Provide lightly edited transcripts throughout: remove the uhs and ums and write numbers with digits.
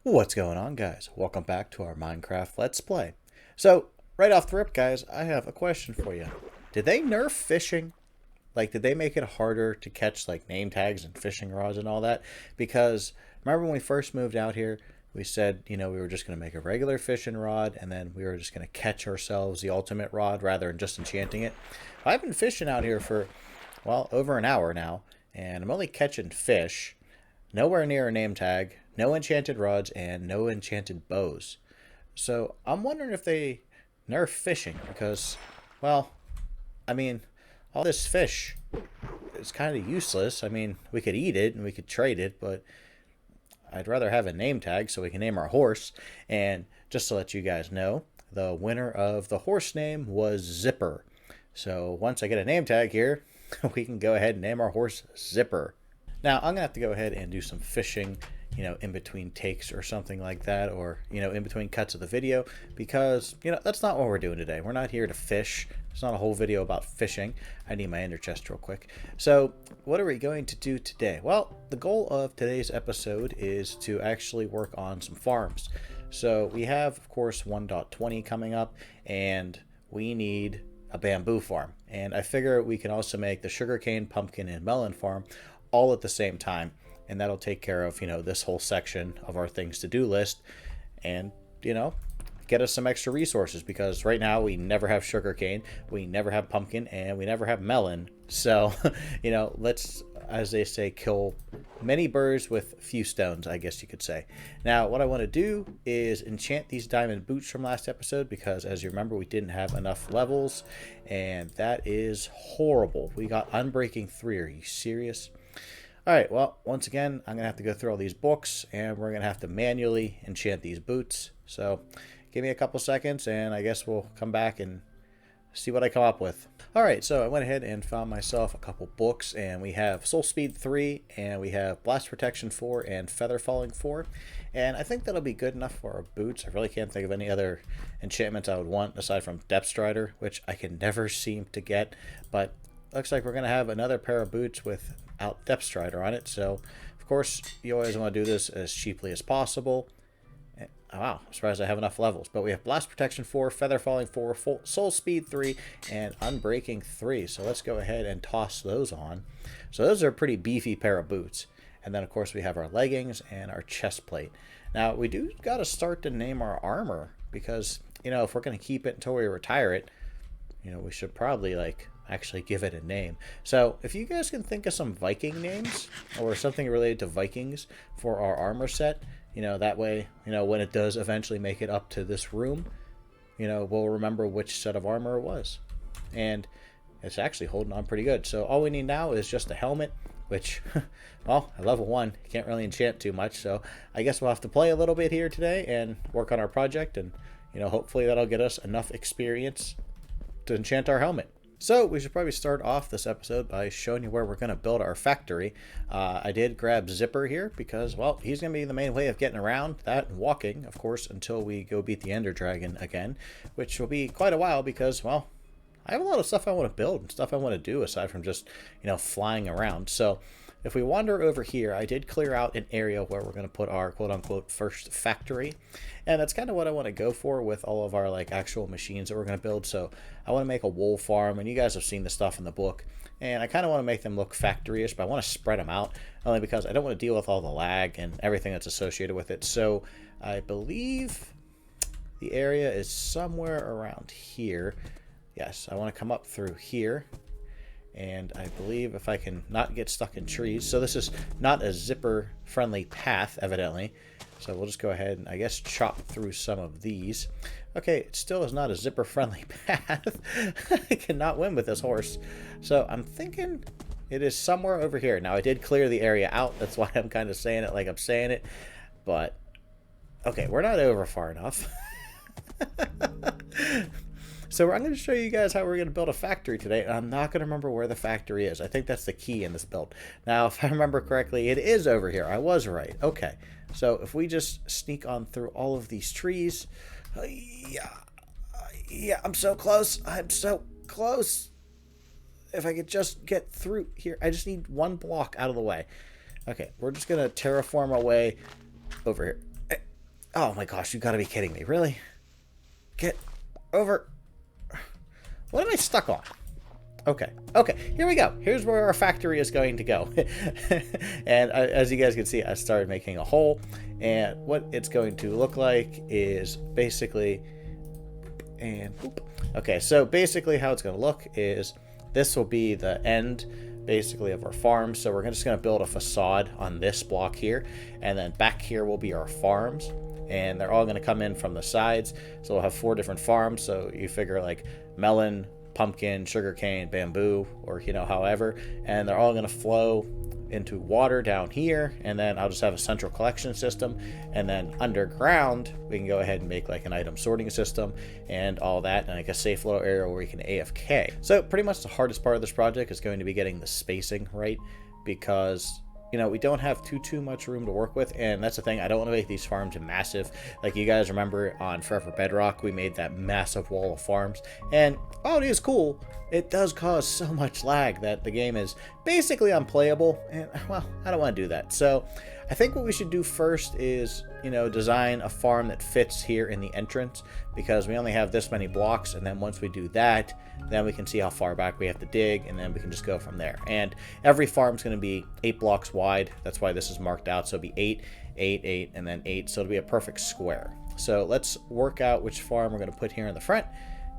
What's going on, guys? Welcome back to our Minecraft Let's Play. So, right off the rip, guys, I have a question for you. Did they nerf fishing? Like, did they make it harder to catch, like, name tags and fishing rods and all that? Because, remember when we first moved out here, we said, we were just going to make a regular fishing rod, and then we were just going to catch ourselves the ultimate rod rather than just enchanting it. I've been fishing out here for, well, over an hour now, and I'm only catching fish. Nowhere near a name tag, no enchanted rods, and no enchanted bows. So I'm wondering if they nerf fishing because, well, I mean, all this fish is kind of useless. I mean, we could eat it and we could trade it, but I'd rather have a name tag so we can name our horse. And just to let you guys know, the winner of the horse name was Zipper. So once I get a name tag here, we can go ahead and name our horse Zipper. Now, I'm going to have to go ahead and do some fishing, in between takes or something like that, or, in between cuts of the video, because, that's not what we're doing today. We're not here to fish. It's not a whole video about fishing. I need my ender chest real quick. So, what are we going to do today? Well, the goal of today's episode is to actually work on some farms. So, we have, of course, 1.20 coming up, and we need a bamboo farm. And I figure we can also make the sugarcane, pumpkin, and melon farm all at the same time, and that'll take care of this whole section of our things to do list, and get us some extra resources, because right now we never have sugarcane, we never have pumpkin, and we never have melon. So let's, as they say, kill many birds with few stones, I guess you could say. Now what I want to do is enchant these diamond boots from last episode, because as you remember, we didn't have enough levels, and that is horrible. We got unbreaking 3. Are you serious? Alright, well, once again, I'm going to have to go through all these books, and we're going to have to manually enchant these boots. So, give me a couple seconds, and I guess we'll come back and see what I come up with. Alright, so I went ahead and found myself a couple books, and we have Soul Speed 3, and we have Blast Protection 4, and Feather Falling 4. And I think that'll be good enough for our boots. I really can't think of any other enchantments I would want, aside from Depth Strider, which I can never seem to get. But looks like we're going to have another pair of boots without Depth Strider on it. So, of course, you always want to do this as cheaply as possible. Wow, I'm surprised I have enough levels. But we have Blast Protection 4, Feather Falling 4, Soul Speed 3, and Unbreaking 3. So let's go ahead and toss those on. So those are a pretty beefy pair of boots. And then, of course, we have our leggings and our chest plate. Now, we do got to start to name our armor, because, if we're going to keep it until we retire it, we should probably, actually give it a name. So if you guys can think of some Viking names or something related to Vikings for our armor set, that way, when it does eventually make it up to this room, we'll remember which set of armor it was. And it's actually holding on pretty good. So all we need now is just a helmet, which, well, at level 1, you can't really enchant too much. So I guess we'll have to play a little bit here today and work on our project, and hopefully that'll get us enough experience to enchant our helmet. So we should probably start off this episode by showing you where we're going to build our factory. I did grab Zipper here because, well, he's going to be the main way of getting around, that and walking, of course, until we go beat the Ender Dragon again, which will be quite a while because, well, I have a lot of stuff I want to build and stuff I want to do aside from just, flying around. So if we wander over here, I did clear out an area where we're going to put our quote-unquote first factory. And that's kind of what I want to go for with all of our actual machines that we're going to build. So I want to make a wool farm, and you guys have seen the stuff in the book. And I kind of want to make them look factory-ish, but I want to spread them out, only because I don't want to deal with all the lag and everything that's associated with it. So I believe the area is somewhere around here. Yes, I want to come up through here. And I believe if I can not get stuck in trees. So this is not a zipper-friendly path, evidently. So we'll just go ahead and, I guess, chop through some of these. Okay, it still is not a zipper-friendly path. I cannot win with this horse. So I'm thinking it is somewhere over here. Now, I did clear the area out. That's why I'm kind of saying it like I'm saying it. But, okay, we're not over far enough. So I'm going to show you guys how we're going to build a factory today. And I'm not going to remember where the factory is. I think that's the key in this build. Now, if I remember correctly, it is over here. I was right. Okay. So if we just sneak on through all of these trees. Yeah, I'm so close. I'm so close. If I could just get through here. I just need one block out of the way. Okay, we're just going to terraform our way over here. Oh my gosh, you gotta be kidding me. Really? Get over. What am I stuck on? Okay, here we go. Here's where our factory is going to go. And as you guys can see, I started making a hole. And what it's going to look like is basically... And boop. Okay, so basically how it's going to look is this will be the end basically of our farm. So we're just going to build a facade on this block here. And then back here will be our farms. And they're all going to come in from the sides. So we'll have 4 different farms. So you figure like melon, pumpkin, sugarcane, bamboo, or however, and they're all going to flow into water down here, and then I'll just have a central collection system, and then underground we can go ahead and make like an item sorting system and all that, and like a safe little area where you can AFK. So pretty much the hardest part of this project is going to be getting the spacing right, because we don't have too much room to work with, and that's the thing. I don't want to make these farms massive. Like you guys remember on Forever Bedrock, we made that massive wall of farms, and oh, it is cool. It does cause so much lag that the game is basically unplayable, and well, I don't want to do that. So I think what we should do first is, design a farm that fits here in the entrance, because we only have this many blocks, and then once we do that, then we can see how far back we have to dig, and then we can just go from there. And every farm's going to be 8 blocks wide. That's why this is marked out. So it'll be 8, 8, 8, and then 8. So it'll be a perfect square. So let's work out which farm we're going to put here in the front,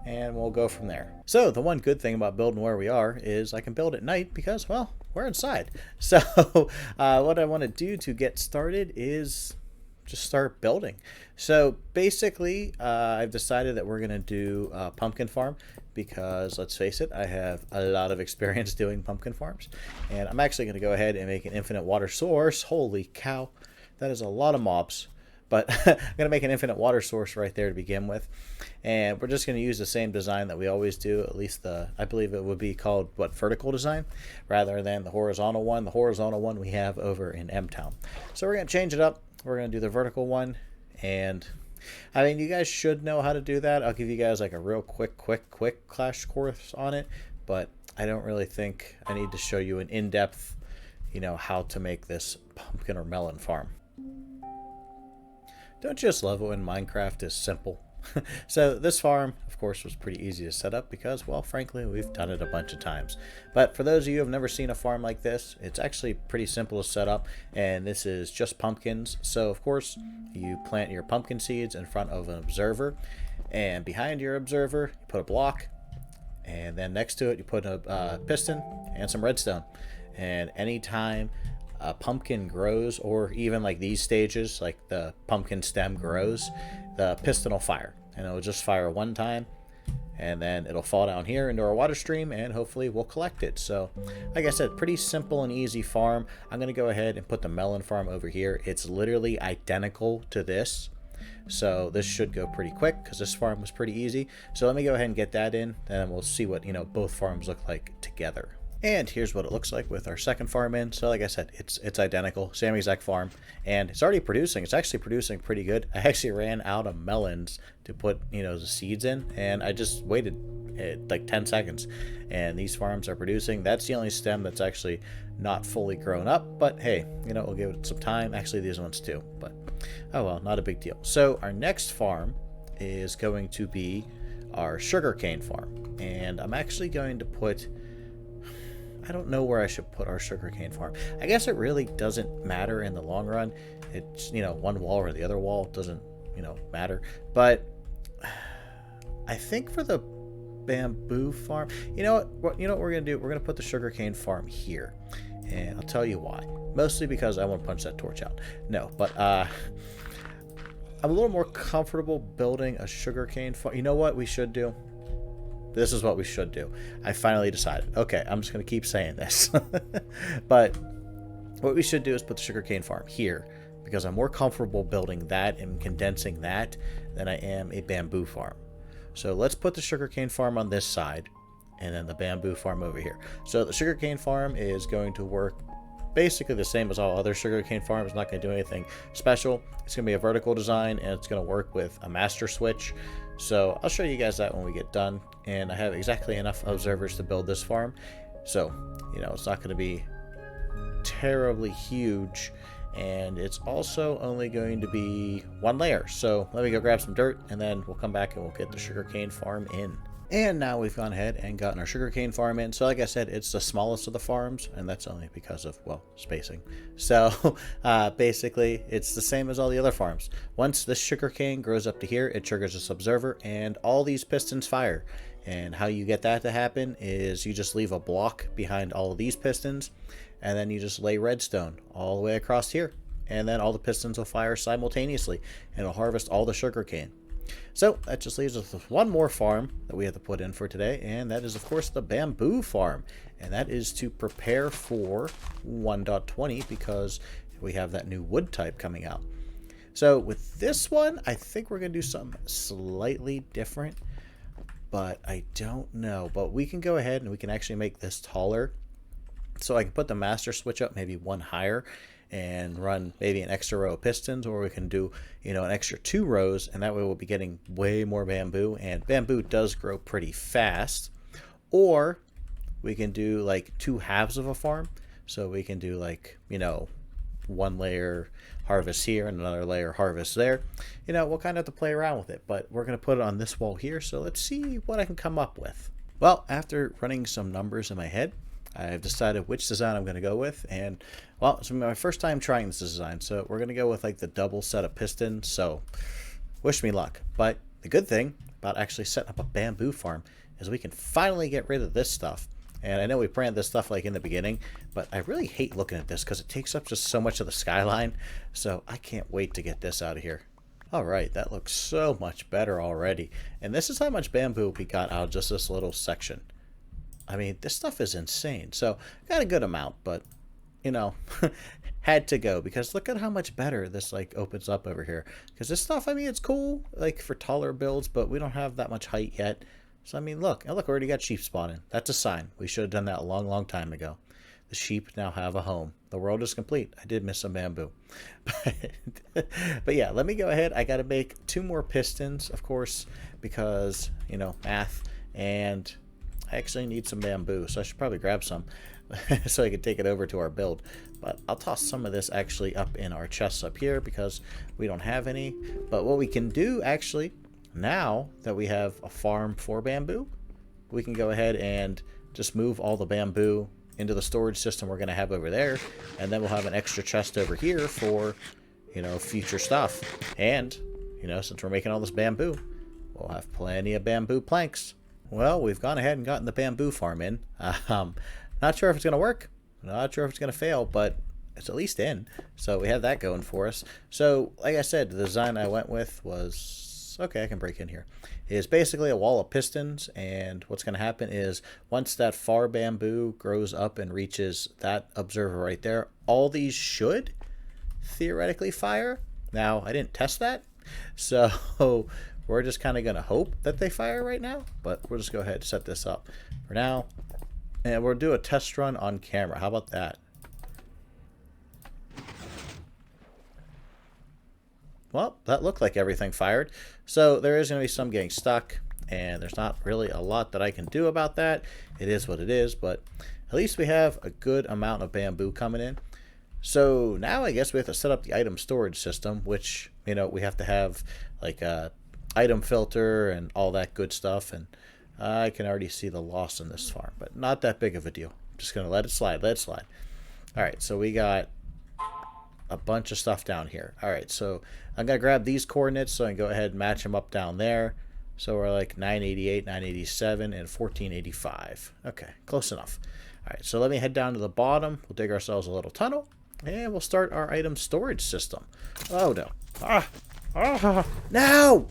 and we'll go from there. So the one good thing about building where we are is I can build at night because, well, we're inside. So what I want to do to get started is just start building. So basically, I've decided that we're going to do a pumpkin farm because, let's face it, I have a lot of experience doing pumpkin farms. And I'm actually going to go ahead and make an infinite water source. Holy cow, that is a lot of mobs. But I'm going to make an infinite water source right there to begin with. And we're just going to use the same design that we always do, at least I believe it would be called, vertical design, rather than the horizontal one. The horizontal one we have over in M-Town. So we're going to change it up. We're going to do the vertical one. And, I mean, you guys should know how to do that. I'll give you guys like a real quick crash course on it. But I don't really think I need to show you an in-depth, how to make this pumpkin or melon farm. Don't you just love it when Minecraft is simple? So this farm, of course, was pretty easy to set up because, well, frankly, we've done it a bunch of times. But for those of you who have never seen a farm like this, it's actually pretty simple to set up, and this is just pumpkins. So, of course, you plant your pumpkin seeds in front of an observer, and behind your observer, you put a block, and then next to it, you put a piston and some redstone. And anytime a pumpkin grows, or even like these stages, like the pumpkin stem grows, the piston will fire, and it'll just fire one time, and then it'll fall down here into our water stream, and hopefully we'll collect it. So like I said, pretty simple and easy farm. I'm gonna go ahead and put the melon farm over here. It's literally identical to this, so this should go pretty quick because this farm was pretty easy. So let me go ahead and get that in, and we'll see what both farms look like together. And here's what it looks like with our second farm in. So like I said, it's identical, same exact farm, and it's already producing. It's actually producing pretty good. I actually ran out of melons to put the seeds in, and I just waited like 10 seconds, and these farms are producing. That's the only stem that's actually not fully grown up, but hey, we'll give it some time. Actually, these ones too, but oh well, not a big deal. So our next farm is going to be our sugarcane farm, and I'm actually going to put, I don't know where I should put our sugarcane farm. I guess it really doesn't matter in the long run. It's, one wall or the other wall doesn't, matter. But I think for the bamboo farm, what we're going to do? We're going to put the sugarcane farm here. And I'll tell you why. Mostly because I want to punch that torch out. No, but I'm a little more comfortable building a sugarcane farm. You know what we should do? This is what we should do. I finally decided. Okay, I'm just going to keep saying this. But what we should do is put the sugarcane farm here, because I'm more comfortable building that and condensing that than I am a bamboo farm. So let's put the sugarcane farm on this side, and then the bamboo farm over here. So the sugarcane farm is going to work basically the same as all other sugarcane farms. It's not going to do anything special. It's going to be a vertical design, and it's going to work with a master switch. So I'll show you guys that when we get done. And I have exactly enough observers to build this farm. So, it's not going to be terribly huge. and it's also only going to be one layer. So let me go grab some dirt, and then we'll come back and we'll get the sugarcane farm in. And now we've gone ahead and gotten our sugarcane farm in. So like I said, it's the smallest of the farms, and that's only because of, well, spacing. So basically, it's the same as all the other farms. Once this sugarcane grows up to here, it triggers this observer, and all these pistons fire. And how you get that to happen is you just leave a block behind all of these pistons, and then you just lay redstone all the way across here. And then all the pistons will fire simultaneously, and it'll harvest all the sugarcane. So that just leaves us with one more farm that we have to put in for today, and that is of course the bamboo farm, and that is to prepare for 1.20 because we have that new wood type coming out. So with this one, I think we're going to do something slightly different, but I don't know. But we can go ahead and we can actually make this taller, so I can put the master switch up maybe one higher and run maybe an extra row of pistons, or we can do, you know, an extra 2 rows, and that way we'll be getting way more bamboo, and bamboo does grow pretty fast. Or we can do like 2 halves of a farm, so we can do like, you know, 1 layer harvest here and another layer harvest there. You know, we'll kind of have to play around with it, but we're going to put it on this wall here, so let's see what I can come up with. Well, after running some numbers in my head, I've decided which design I'm going to go with, and well, it's my first time trying this design, so we're going to go with like the double set of pistons, so wish me luck. But the good thing about actually setting up a bamboo farm is we can finally get rid of this stuff. And I know we planned this stuff like in the beginning, but I really hate looking at this because it takes up just so much of the skyline, so I can't wait to get this out of here. Alright, that looks so much better already, and this is how much bamboo we got out of just this little section. I mean, this stuff is insane. So, got a good amount, but, you know, had to go. Because look at how much better this, like, opens up over here. Because this stuff, I mean, it's cool, like, for taller builds, but we don't have that much height yet. So, I mean, look. And look, we already got sheep spawning. That's a sign. We should have done that a long, long time ago. The sheep now have a home. The world is complete. I did miss some bamboo. But yeah, let me go ahead. I got to make 2 more pistons, of course, because, you know, math. And I actually need some bamboo, so I should probably grab some so I can take it over to our build. But I'll toss some of this actually up in our chests up here because we don't have any. But what we can do actually, now that we have a farm for bamboo, we can go ahead and just move all the bamboo into the storage system we're going to have over there, and then we'll have an extra chest over here for, you know, future stuff. And, you know, since we're making all this bamboo, we'll have plenty of bamboo planks. Well, we've gone ahead and gotten the bamboo farm in. Not sure if it's going to work. Not sure if it's going to fail, but it's at least in. So we have that going for us. So, like I said, the design I went with was... Okay, I can break in here. Is basically a wall of pistons, and what's going to happen is once that far bamboo grows up and reaches that observer right there, all these should theoretically fire. Now, I didn't test that, so... We're just kind of going to hope that they fire right now, but we'll just go ahead and set this up for now. And we'll do a test run on camera. How about that? Well, that looked like everything fired. So there is going to be some getting stuck, and there's not really a lot that I can do about that. It is what it is, but at least we have a good amount of bamboo coming in. So now I guess we have to set up the item storage system, which, you know, we have to have like a item filter and all that good stuff, and I can already see the loss in this farm, but not that big of a deal. I'm just gonna let it slide. Alright, so we got a bunch of stuff down here. Alright, so I'm gonna grab these coordinates so I can go ahead and match them up down there. So we're like 988, 987, and 1485. Okay, close enough. Alright, so let me head down to the bottom. We'll dig ourselves a little tunnel, and we'll start our item storage system. Oh no. No!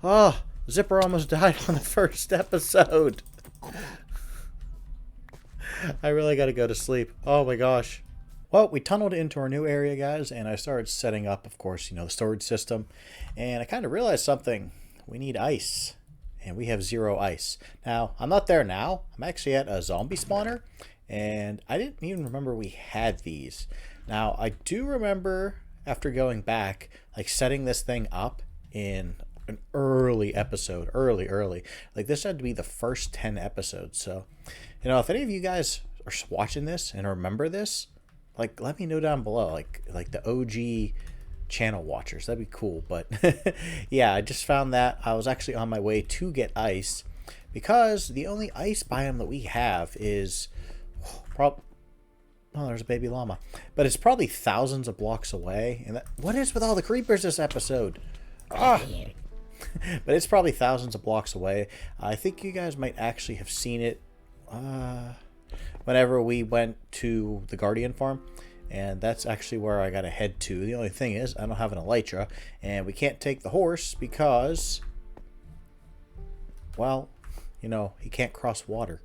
Oh, Zipper almost died on the first episode. I really got to go to sleep. Oh my gosh. Well, we tunneled into our new area, guys, and I started setting up, of course, you know, the storage system. And I kind of realized something. We need ice. And we have 0 ice. Now, I'm not there now. I'm actually at a zombie spawner. And I didn't even remember we had these. Now, I do remember, after going back, like setting this thing up in an early episode, early. Like this had to be the first 10 episodes. So, you know, if any of you guys are watching this and remember this, like let me know down below, like the OG channel watchers. That'd be cool. But yeah, I just found that I was actually on my way to get ice because the only ice biome that we have is oh, there's a baby llama, but it's probably thousands of blocks away. And what is with all the creepers this episode? Ah. But it's probably thousands of blocks away. I think you guys might actually have seen it whenever we went to the Guardian farm. And that's actually where I got to head to. The only thing is, I don't have an elytra. And we can't take the horse because, well, you know, he can't cross water.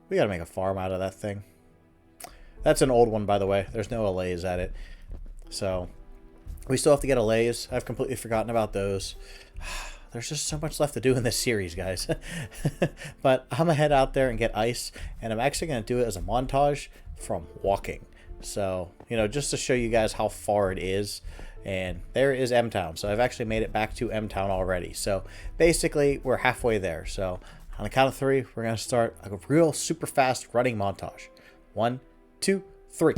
We got to make a farm out of that thing. That's an old one, by the way. There's no allays at it. So we still have to get allays. I've completely forgotten about those. There's just so much left to do in this series, guys. But I'm going to head out there and get ice. And I'm actually going to do it as a montage from walking. So, you know, just to show you guys how far it is. And there is M-Town. So I've actually made it back to M-Town already. So basically, we're halfway there. So on the count of 3, we're going to start a real super fast running montage. 1, 2, 3.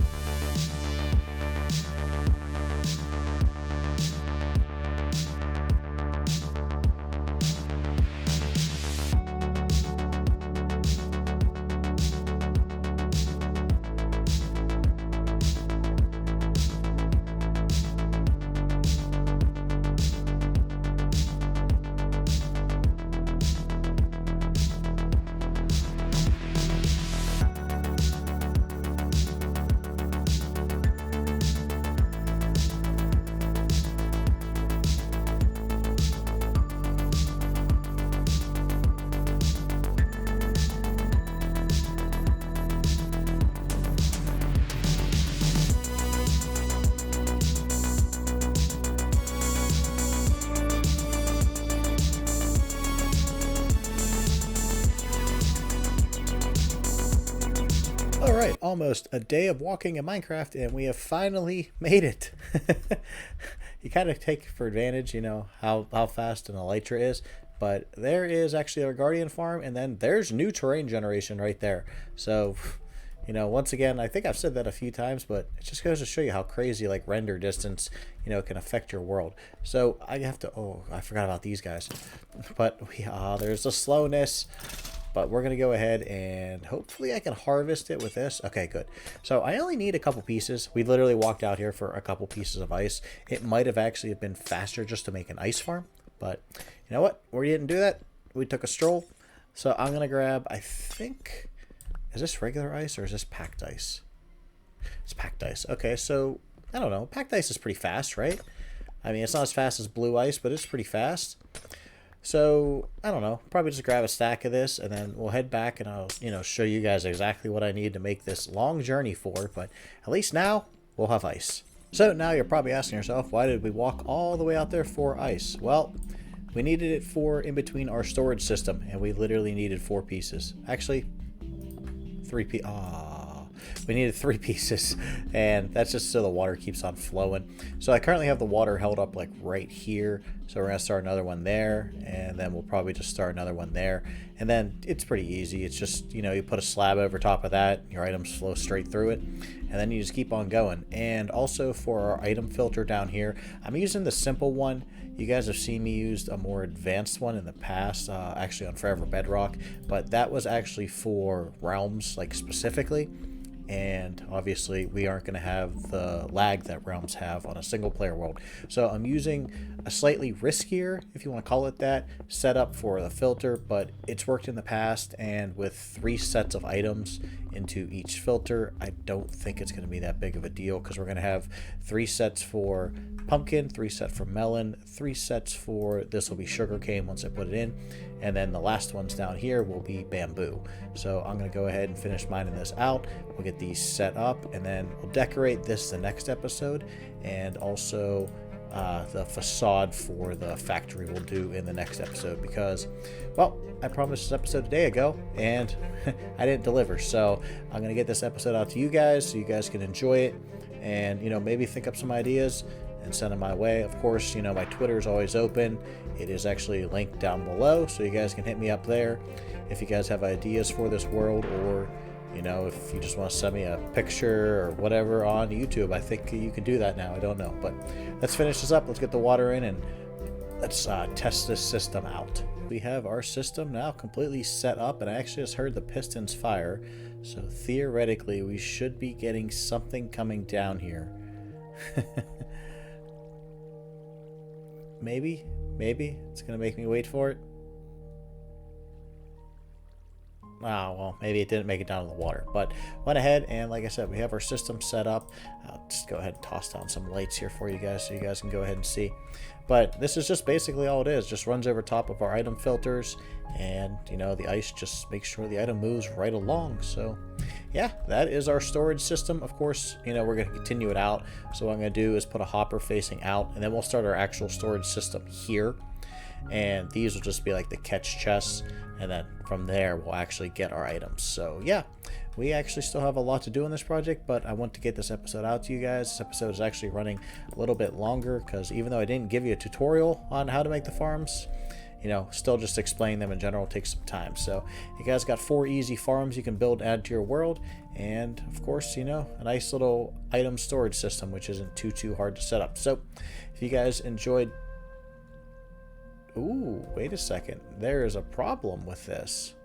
Alright, almost a day of walking in Minecraft, and we have finally made it. You kind of take for advantage, you know, how fast an elytra is. But there is actually our Guardian farm, and then there's new terrain generation right there. So, you know, once again, I think I've said that a few times, but it just goes to show you how crazy, like, render distance, you know, can affect your world. So I have to, oh, I forgot about these guys. But there's the slowness. But we're going to go ahead and hopefully I can harvest it with this. Okay, good. So I only need a couple pieces. We literally walked out here for a couple pieces of ice. It might have actually been faster just to make an ice farm. But you know what? We didn't do that. We took a stroll. So I'm going to grab, I think, is this regular ice or is this packed ice? It's packed ice. Okay, so I don't know. Packed ice is pretty fast, right? I mean, it's not as fast as blue ice, but it's pretty fast. So, I don't know, probably just grab a stack of this and then we'll head back and I'll, you know, show you guys exactly what I need to make this long journey for, but at least now we'll have ice. So now you're probably asking yourself, why did we walk all the way out there for ice? Well, we needed it for in between our storage system and we literally needed 4 pieces. Actually, 3 pieces. We needed 3 pieces, and that's just so the water keeps on flowing. So I currently have the water held up like right here, so we're gonna start another one there, and then we'll probably just start another one there, and then it's pretty easy. It's just, you know, you put a slab over top of that, your items flow straight through it, and then you just keep on going. And also for our item filter down here, I'm using the simple one. You guys have seen me use a more advanced one in the past, actually on Forever Bedrock, but that was actually for realms, like specifically. And obviously we aren't going to have the lag that realms have on a single player world. So I'm using a slightly riskier, if you want to call it that, setup for the filter, but it's worked in the past, and with 3 sets of items into each filter, I don't think it's going to be that big of a deal, because we're going to have 3 sets for pumpkin, 3 sets for melon, 3 sets for, this will be sugarcane once I put it in, and then the last ones down here will be bamboo. So I'm going to go ahead and finish mining this out. We'll get these set up, and then we'll decorate this the next episode, and also the facade for the factory we'll do in the next episode, because, well, I promised this episode a day ago and I didn't deliver. So I'm going to get this episode out to you guys so you guys can enjoy it, and, you know, maybe think up some ideas and send them my way. Of course, you know, my Twitter is always open. It is actually linked down below, so you guys can hit me up there if you guys have ideas for this world, or You know, if you just want to send me a picture or whatever on YouTube, I think you can do that now. I don't know. But let's finish this up. Let's get the water in and let's test this system out. We have our system now completely set up, and I actually just heard the pistons fire. So theoretically, we should be getting something coming down here. Maybe it's going to make me wait for it. Oh, well, maybe it didn't make it down to the water, but went ahead and, like I said, we have our system set up. I'll just go ahead and toss down some lights here for you guys so you guys can go ahead and see. But this is just basically all it is. Just runs over top of our item filters, and, you know, the ice just makes sure the item moves right along. So, yeah, that is our storage system. Of course, you know, we're going to continue it out. So what I'm going to do is put a hopper facing out, and then we'll start our actual storage system here. And these will just be like the catch chests, and then from there we'll actually get our items. So yeah, we actually still have a lot to do in this project, but I want to get this episode out to you guys. This episode is actually running a little bit longer because even though I didn't give you a tutorial on how to make the farms, you know, still just explaining them in general takes some time. So you guys got 4 easy farms you can build, add to your world, and of course, you know, a nice little item storage system which isn't too hard to set up. So if you guys enjoyed... Ooh, wait a second. There is a problem with this.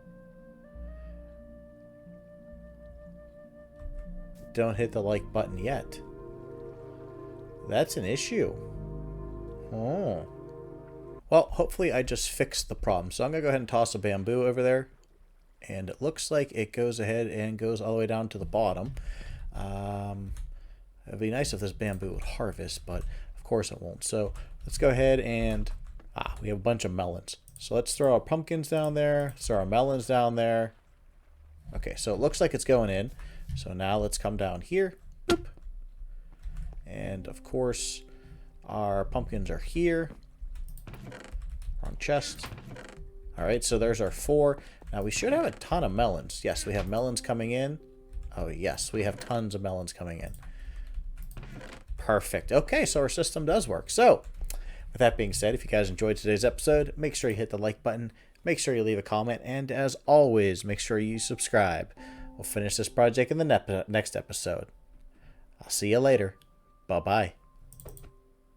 Don't hit the like button yet. That's an issue. Oh. Well, hopefully I just fixed the problem. So I'm going to go ahead and toss a bamboo over there. And it looks like it goes ahead and goes all the way down to the bottom. It'd be nice if this bamboo would harvest, but of course it won't. So let's go ahead and... we have a bunch of melons. So let's throw our pumpkins down there. Throw our melons down there. Okay, so it looks like it's going in. So now let's come down here. Boop. And of course, our pumpkins are here. Wrong chest. All right, so there's our 4. Now we should have a ton of melons. Yes, we have melons coming in. Oh yes, we have tons of melons coming in. Perfect. Okay, so our system does work. So with that being said, if you guys enjoyed today's episode, make sure you hit the like button, make sure you leave a comment, and as always, make sure you subscribe. We'll finish this project in the next episode. I'll see you later. Bye-bye.